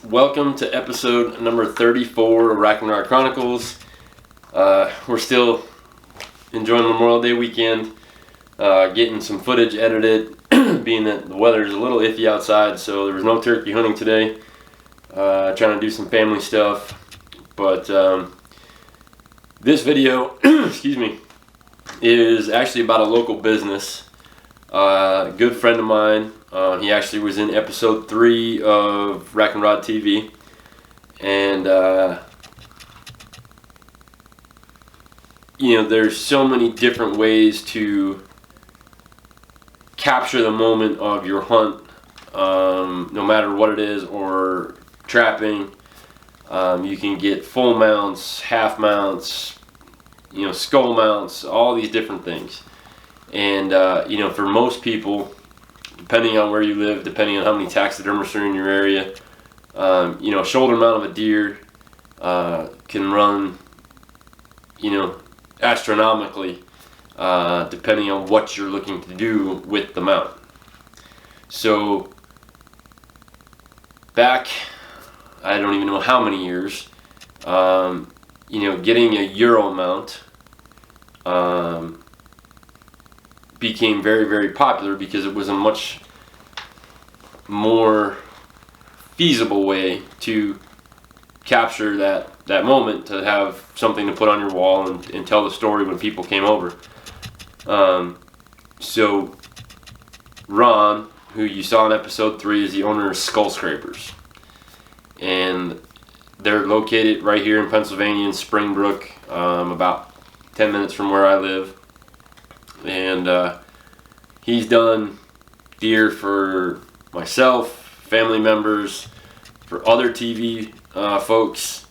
Welcome to episode number 34 of Rod Chronicles. We're still enjoying Memorial Day weekend, getting some footage edited, being that the weather is a little iffy outside, so there was no turkey hunting today. Trying to do some family stuff, but this video, excuse me, is actually about a local business. A good friend of mine. He actually was in episode 3 of Rack and Rod TV, and there's so many different ways to capture the moment of your hunt, no matter what it is, or trapping. You can get full mounts, half mounts, skull mounts, all these different things. And for most people, depending on where you live, depending on how many taxidermists are in your area, a shoulder mount of a deer can run, astronomically, depending on what you're looking to do with the mount. So back, I don't even know how many years, getting a Euro mount became very, very popular because it was a much more feasible way to capture that moment, to have something to put on your wall and tell the story when people came over. So Ron, who you saw in episode 3, is the owner of SKULL SKRAPERS, and they're located right here in Pennsylvania in Springbrook, about 10 minutes from where I live. And he's done deer for myself, family members, for other TV folks,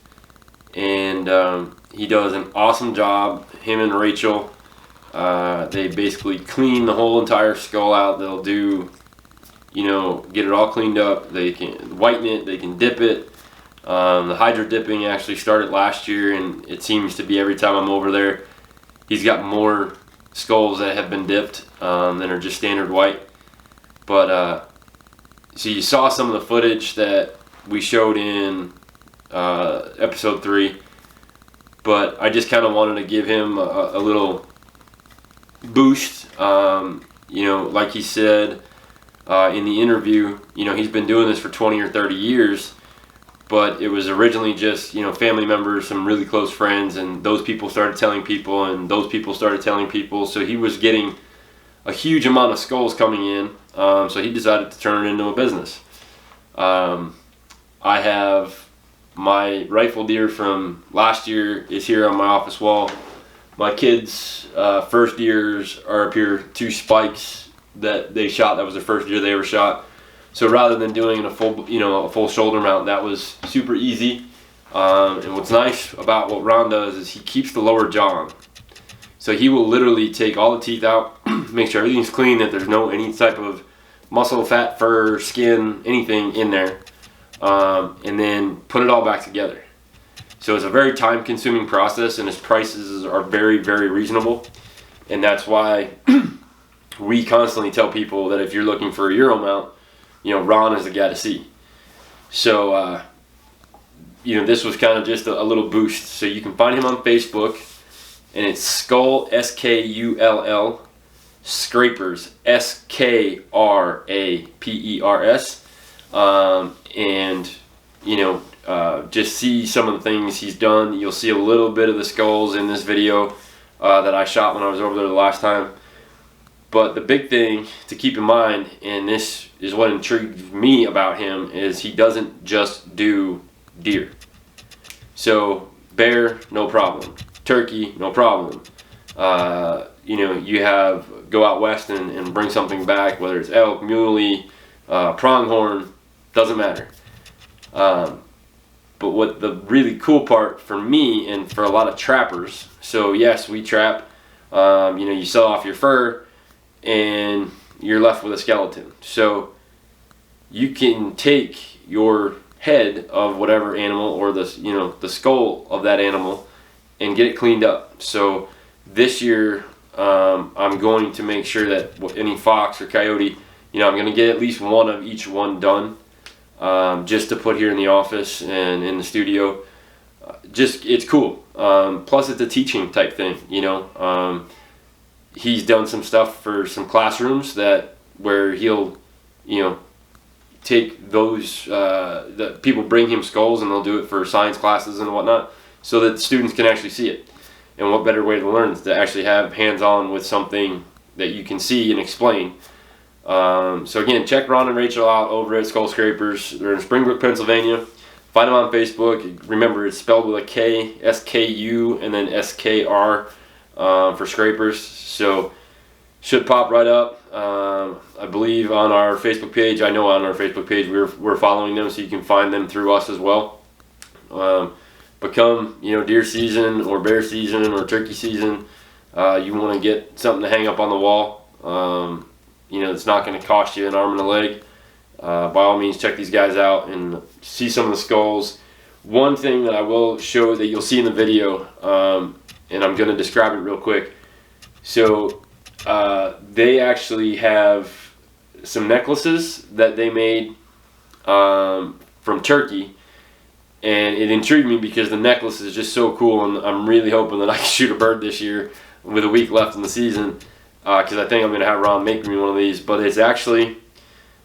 and he does an awesome job. Him and Rachel, they basically clean the whole entire skull out. They'll do, get it all cleaned up. They can whiten it, they can dip it. The hydro dipping actually started last year, and it seems to be every time I'm over there, he's got more skulls that have been dipped than are just standard white. But so you saw some of the footage that we showed in episode 3, but I just kind of wanted to give him a little boost. Like he said in the interview, he's been doing this for 20 or 30 years, but it was originally just, family members, some really close friends, and those people started telling people, and those people started telling people. So he was getting a huge amount of skulls coming in, so he decided to turn it into a business. I have my rifle deer from last year is here on my office wall. My kids' first deers are up here, 2 spikes that they shot. That was the first deer they ever shot. So rather than doing a full shoulder mount, that was super easy. And what's nice about what Ron does is he keeps the lower jaw on. So he will literally take all the teeth out, make sure everything's clean, that there's any type of muscle, fat, fur, skin, anything in there, and then put it all back together. So it's a very time-consuming process, and his prices are very, very reasonable. And that's why we constantly tell people that if you're looking for a Euro mount, Ron is the guy to see. So, this was kind of just a little boost. So you can find him on Facebook, and it's SKULL, SKULL, Scrapers, SKRAPERS. Just see some of the things he's done. You'll see a little bit of the skulls in this video that I shot when I was over there the last time. But the big thing to keep in mind, and this is what intrigued me about him, is he doesn't just do deer. So bear, no problem. Turkey, no problem. You have go out west and bring something back, whether it's elk, muley, pronghorn, doesn't matter. But what the really cool part for me and for a lot of trappers, so yes, we trap, you sell off your fur, and you're left with a skeleton. So you can take your head of whatever animal, or the skull of that animal, and get it cleaned up. So this year I'm going to make sure that any fox or coyote, I'm going to get at least one of each one done. just to put here in the office and in the studio. Just, it's cool. Plus it's a teaching type thing, you know. He's done some stuff for some classrooms where he'll, you know, take those, the people bring him skulls and they'll do it for science classes and whatnot, so that students can actually see it. And what better way to learn is to actually have hands-on with something that you can see and explain. So again, check Ron and Rachel out over at Skull Scrapers. They're in Springbrook, Pennsylvania. Find them on Facebook. Remember, it's spelled with a K, S-K-U, and then S-K-R for Scrapers. So should pop right up. I believe on our Facebook page. I know on our Facebook page we're following them, so you can find them through us as well. But come, you know, deer season or bear season or turkey season, you want to get something to hang up on the wall. You know, it's not going to cost you an arm and a leg. By all means, check these guys out and see some of the skulls. One thing that I will show that you'll see in the video, and I'm going to describe it real quick. So they actually have some necklaces that they made from turkey, and it intrigued me because the necklace is just so cool, and I'm really hoping that I can shoot a bird this year with a week left in the season, because I think I'm going to have Ron make me one of these. But it's actually,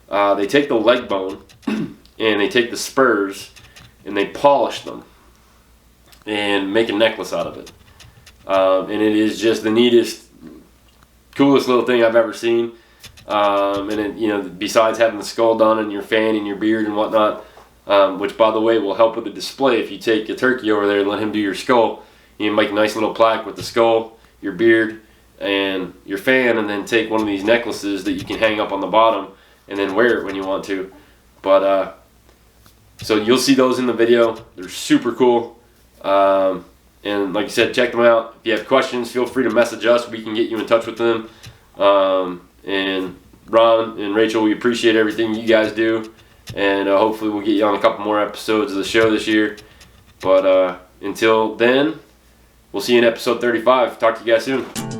they take the leg bone and they take the spurs and they polish them and make a necklace out of it. And it is just the neatest, coolest little thing I've ever seen. And it, you know, besides having the skull done and your fan and your beard and whatnot, which by the way will help with the display. If you take a turkey over there and let him do your skull, you can make a nice little plaque with the skull, your beard, and your fan, and then take one of these necklaces that you can hang up on the bottom and then wear it when you want to. But so you'll see those in the video. They're super cool. And like I said, check them out. If you have questions, feel free to message us. We can get you in touch with them. And Ron and Rachel, we appreciate everything you guys do. And hopefully we'll get you on a couple more episodes of the show this year. But until then, we'll see you in episode 35. Talk to you guys soon.